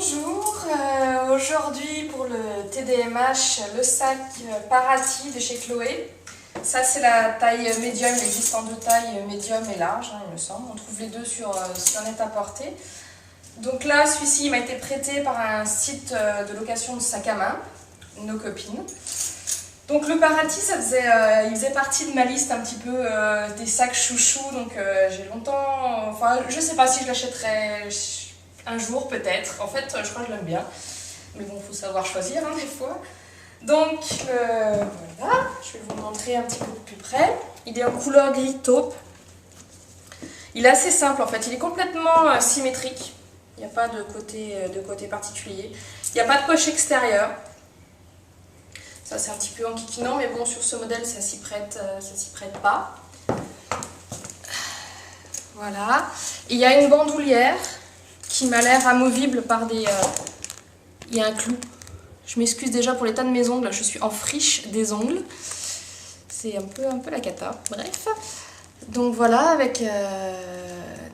Bonjour, aujourd'hui pour le TDMH, le sac Paraty de chez Chloé. Ça c'est la taille médium, il existe en deux tailles, médium et large, il me semble. On trouve les deux sur Net-à-Porter. Donc là, celui-ci m'a été prêté par un site de location de sac à main, nos copines. Donc le Paraty, il faisait partie de ma liste un petit peu des sacs chouchous, donc j'ai longtemps, enfin je sais pas si je l'achèterai un jour peut-être, en fait je crois que je l'aime bien, mais bon, il faut savoir choisir hein, des fois. Donc voilà, je vais vous montrer un petit peu de plus près. Il est en couleur gris taupe. Il est assez simple en fait, il est complètement symétrique, il n'y a pas de côté particulier, il n'y a pas de poche extérieure. Ça c'est un petit peu enquiquinant, mais bon sur ce modèle ça s'y prête pas. Voilà, il y a une bandoulière qui m'a l'air amovible par des... il y a un clou. Je m'excuse déjà pour l'état de mes ongles, je suis en friche des ongles. C'est un peu la cata, bref. Donc voilà, avec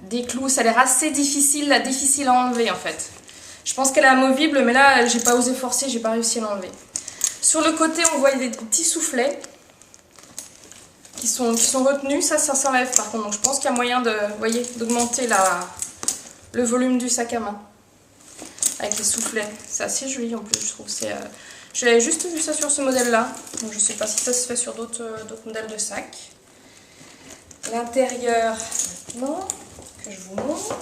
des clous, ça a l'air assez difficile à enlever en fait. Je pense qu'elle est amovible, mais là j'ai pas osé forcer, j'ai pas réussi à l'enlever. Sur le côté, on voit des petits soufflets qui sont retenus. Ça s'enlève par contre. Donc je pense qu'il y a moyen de, voyez, d'augmenter le volume du sac à main avec les soufflets. C'est assez joli en plus, je trouve. J'avais juste vu ça sur ce modèle-là. Donc je sais pas si ça se fait sur d'autres modèles de sacs. L'intérieur, maintenant, que je vous montre.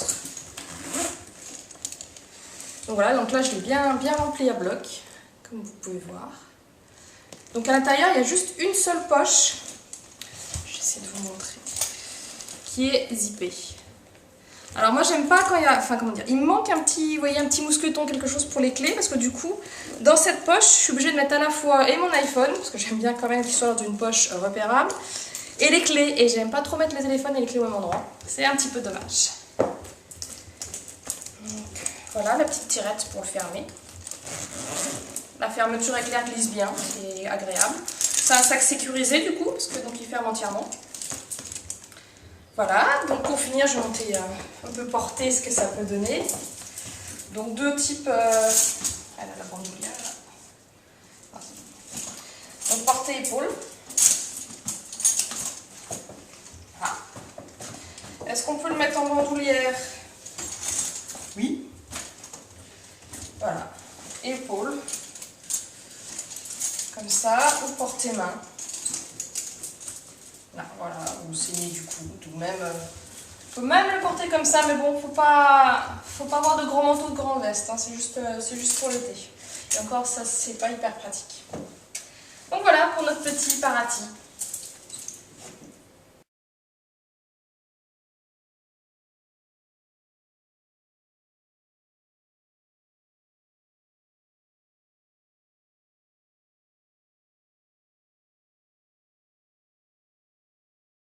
Donc voilà, donc là je l'ai bien rempli à bloc, comme vous pouvez voir. Donc à l'intérieur, il y a juste une seule poche, j'essaie de vous montrer, qui est zippée. Alors moi j'aime pas quand il y a, enfin comment dire, il me manque un petit, vous voyez, un petit mousqueton, quelque chose pour les clés, parce que du coup, dans cette poche, je suis obligée de mettre à la fois et mon iPhone, parce que j'aime bien quand même qu'il soit dans une poche repérable, et les clés, et j'aime pas trop mettre les téléphones et les clés au même endroit. C'est un petit peu dommage. Donc voilà, la petite tirette pour le fermer. La fermeture éclair glisse bien, c'est agréable. C'est un sac sécurisé du coup, parce que donc il ferme entièrement. Voilà, donc pour finir, je vais monter un peu porter ce que ça peut donner. Donc deux types... Elle a la bandoulière là. Donc porter-épaule. Voilà. Est-ce qu'on peut le mettre en bandoulière? Oui. Voilà. Épaule. Comme ça, ou porter-main. Là, voilà, ou saigner du coude, ou même... faut même le porter comme ça, mais bon, faut pas avoir de gros manteaux, de grandes vestes, hein, c'est juste pour l'été. Et encore, ça, c'est pas hyper pratique. Donc voilà pour notre petit Paraty.